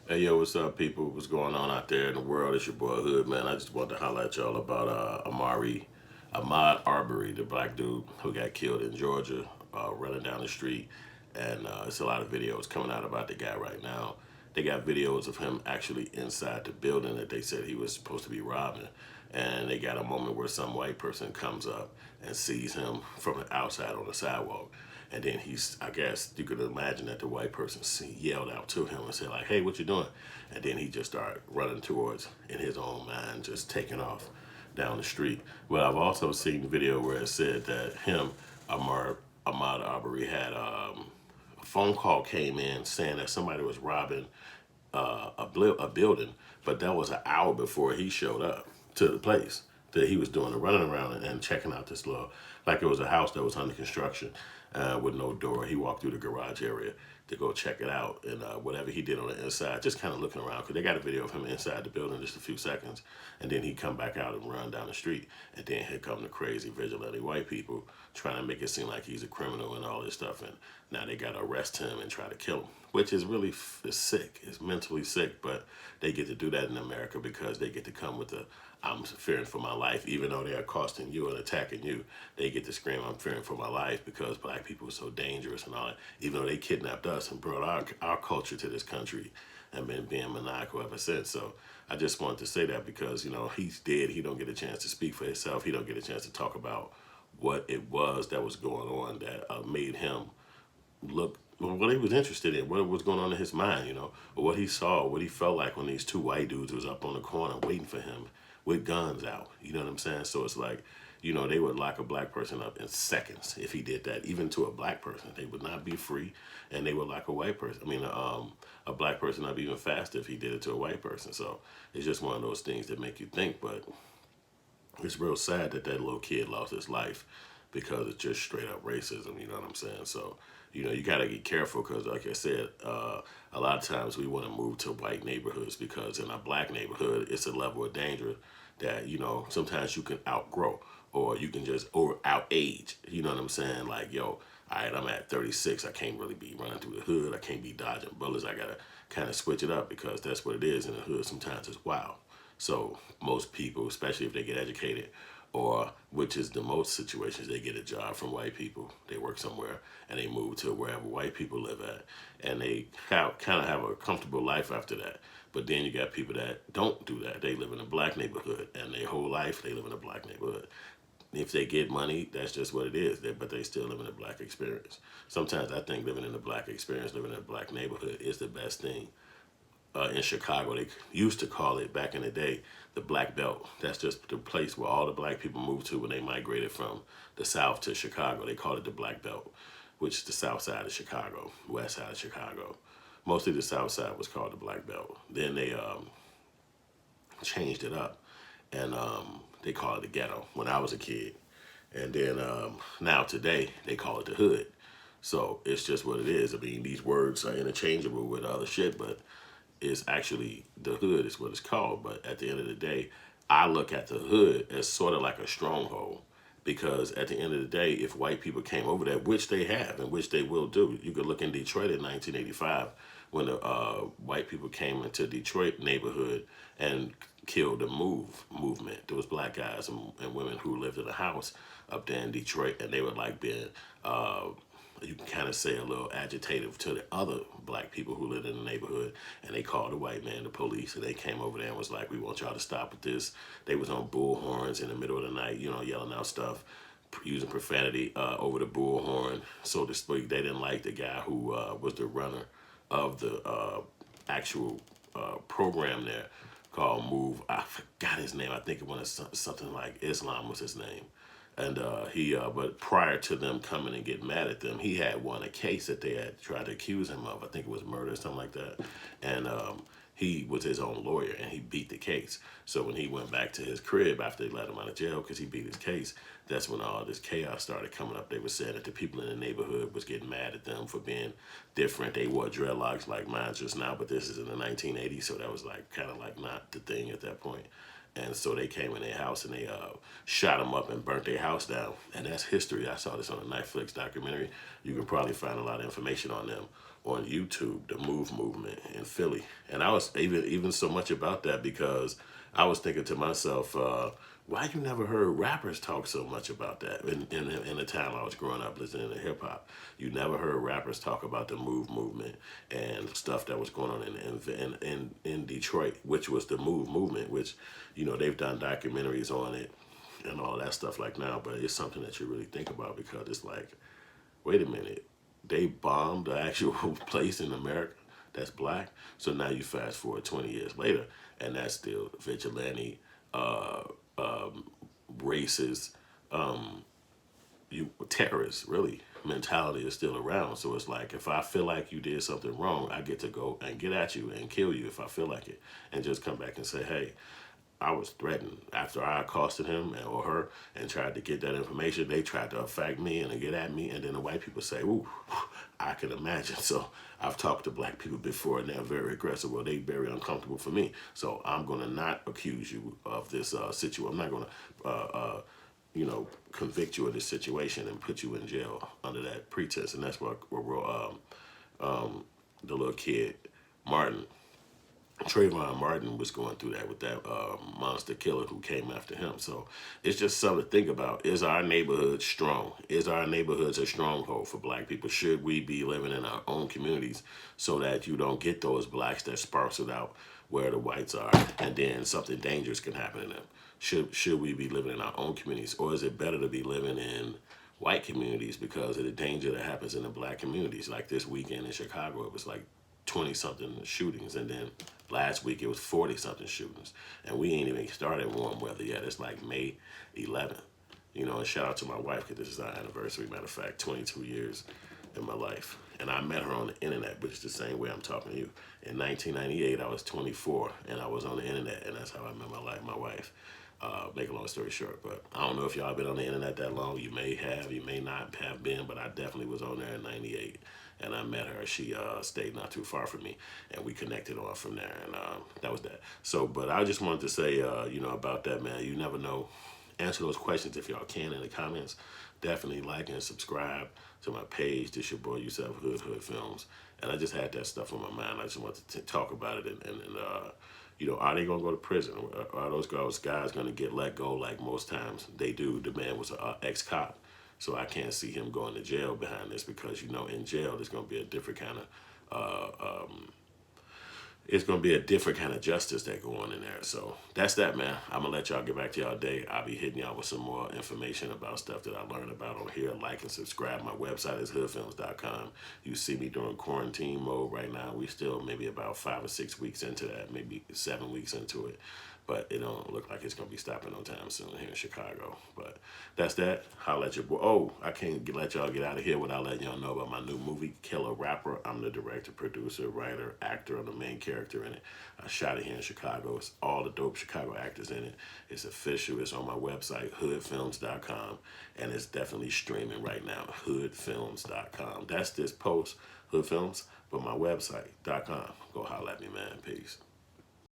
Hey yo, what's up, people? What's going on out there in the world? It's your boy Hood, man. I just wanted to highlight y'all about Ahmad Aubery, the black dude who got killed in Georgia, running down the street. And it's a lot of videos coming out about the guy right now. They got videos of him actually inside the building that they said he was supposed to be robbing. And they got a moment where some white person comes up and sees him from the outside on the sidewalk. And then I guess you could imagine that the white person yelled out to him and said like, hey, what you doing? And then he just started running towards, in his own mind, just taking off down the street. But I've also seen the video where it said that Ahmad Aubrey had a phone call came in saying that somebody was robbing a building, but that was an hour before he showed up to the place that he was doing the running around and checking out this little, like it was a house that was under construction with no door. He walked through the garage area to go check it out, and whatever he did on the inside, just kind of looking around, because they got a video of him inside the building just a few seconds, and then he come back out and run down the street, and then here come the crazy vigilante white people trying to make it seem like he's a criminal and all this stuff, and now they got to arrest him and try to kill him, which is really is sick. It's mentally sick, but they get to do that in America because they get to come with the I'm fearing for my life, even though they are costing you and attacking you. They get to scream, I'm fearing for my life because black people are so dangerous and all that, even though they kidnapped us and brought our culture to this country and been being maniacal ever since. So I just wanted to say that because, he's dead. He don't get a chance to speak for himself. He don't get a chance to talk about what it was that was going on that made him look what he was interested in, what was going on in his mind, or what he saw, what he felt like when these two white dudes was up on the corner waiting for him with guns out. You know what I'm saying? So it's like, they would lock a black person up in seconds if he did that, even to a black person. They would not be free, and they would lock a white person. A black person up even faster if he did it to a white person. So it's just one of those things that make you think, but it's real sad that that little kid lost his life because it's just straight up racism. You know what I'm saying? So, you got to get careful because, like I said, a lot of times we want to move to white neighborhoods because in a black neighborhood, it's a level of danger that, sometimes you can outgrow or you can just out age. You know what I'm saying? Like, yo, all right, I'm at 36. I can't really be running through the hood. I can't be dodging bullets. I got to kind of switch it up because that's what it is in the hood. Sometimes it's wild. So most people, especially if they get educated, or which is the most situations, they get a job from white people. They work somewhere and they move to wherever white people live at, and they kind of have a comfortable life after that. But then you got people that don't do that. They live in a black neighborhood, and their whole life they live in a black neighborhood. If they get money, that's just what it is. But they still live in a black experience. Sometimes I think living in a black experience, living in a black neighborhood is the best thing in Chicago. They used to call it back in the day the Black Belt. That's just the place where all the black people moved to when they migrated from the South to Chicago. They called it the Black Belt, which is the South side of Chicago, West side of Chicago. Mostly the South side was called the Black Belt. Then they changed it up and they call it the ghetto when I was a kid. And then now today they call it the hood. So it's just what it is. I mean, these words are interchangeable with other shit, but it's actually the hood is what it's called. But at the end of the day, I look at the hood as sort of like a stronghold because at the end of the day, if white people came over there, which they have and which they will do, you could look in Detroit in 1985 when the white people came into Detroit neighborhood and killed the movement. There was black guys and women who lived in a house up there in Detroit, and they were like being you can kind of say a little agitative to the other black people who lived in the neighborhood, and they called the white man the police, and they came over there and was like, we want y'all to stop with this. They was on bullhorns in the middle of the night, yelling out stuff, using profanity over the bullhorn, so to speak. They didn't like the guy who was the runner of the actual program there called Move. I forgot his name. I think it was something like Islam was his name. And but prior to them coming and getting mad at them, he had won a case that they had tried to accuse him of. I think it was murder or something like that. And he was his own lawyer, and he beat the case. So when he went back to his crib after they let him out of jail because he beat his case, that's when all this chaos started coming up. They were saying that the people in the neighborhood was getting mad at them for being different. They wore dreadlocks like mine just now, but this is in the 1980s, so that was like kind of like not the thing at that point. And so they came in their house and they shot them up and burnt their house down. And that's history. I saw this on a Netflix documentary. You can probably find a lot of information on them. on YouTube, the Move movement in Philly. And I was even so much about that because I was thinking to myself, why you never heard rappers talk so much about that in the time I was growing up listening to hip hop? You never heard rappers talk about the Move movement and stuff that was going on in Detroit, which was the Move movement, which, you know, they've done documentaries on it and all that stuff like now, but it's something that you really think about because it's like, wait a minute, they bombed the actual place in America that's black. So now you fast forward 20 years later, and that's still vigilante, uh, racist, you terrorist really mentality is still around. So it's like if I feel like you did something wrong, I get to go and get at you and kill you if I feel like it, and just come back and say, hey, I was threatened after I accosted him or her and tried to get that information. They tried to affect me and to get at me, and then the white people say, "Ooh, I can imagine." So I've talked to black people before, and they're very aggressive. Well, they very uncomfortable for me. So I'm gonna not accuse you of this situation. I'm not gonna, convict you of this situation and put you in jail under that pretense. And that's what the little kid Martin. Trayvon Martin was going through that with that monster killer who came after him. So it's just something to think about. Is our neighborhood strong? Is our neighborhoods a stronghold for black people? Should we be living in our own communities so that you don't get those blacks that sparks it out where the whites are and then something dangerous can happen to them? Should we be living in our own communities, or is it better to be living in white communities because of the danger that happens in the black communities? Like this weekend in Chicago, it was like 20 something shootings, and then last week it was 40 something shootings, and we ain't even started warm weather yet. It's like May 11th, and shout out to my wife because this is our anniversary. Matter of fact, 22 years in my life, and I met her on the internet, which is the same way I'm talking to you. In 1998 I was 24 and I was on the internet, and that's how I met my wife. Make a long story short, but I don't know if y'all been on the internet that long. You may have, you may not have been, but I definitely was on there in 98, and I met her. She stayed not too far from me, and we connected on from there, and that was that. So, but I just wanted to say, about that, man. You never know. Answer those questions if y'all can in the comments. Definitely like and subscribe to my page. This your boy Yusef Hood Films, and I just had that stuff on my mind. I just wanted to talk about it, and are they gonna go to prison? Are those guys gonna get let go like most times they do? The man was an ex-cop, so I can't see him going to jail behind this because in jail there's gonna be a different kind of it's going to be a different kind of justice that go on in there. So that's that, man. I'm going to let y'all get back to y'all day. I'll be hitting y'all with some more information about stuff that I learned about on here. Like and subscribe. My website is hoodfilms.com. You see me during quarantine mode right now. We still maybe about 5 or 6 weeks into that, maybe 7 weeks into it. But it don't look like it's going to be stopping no time soon here in Chicago. But that's that. Holla at your boy. Oh, I can't let y'all get out of here without letting y'all know about my new movie, Killer Rapper. I'm the director, producer, writer, actor. I'm the main character in it. I shot it here in Chicago. It's all the dope Chicago actors in it. It's official. It's on my website, hoodfilms.com. And it's definitely streaming right now, hoodfilms.com. That's this post, Hood Films, but my website.com. Go holla at me, man. Peace.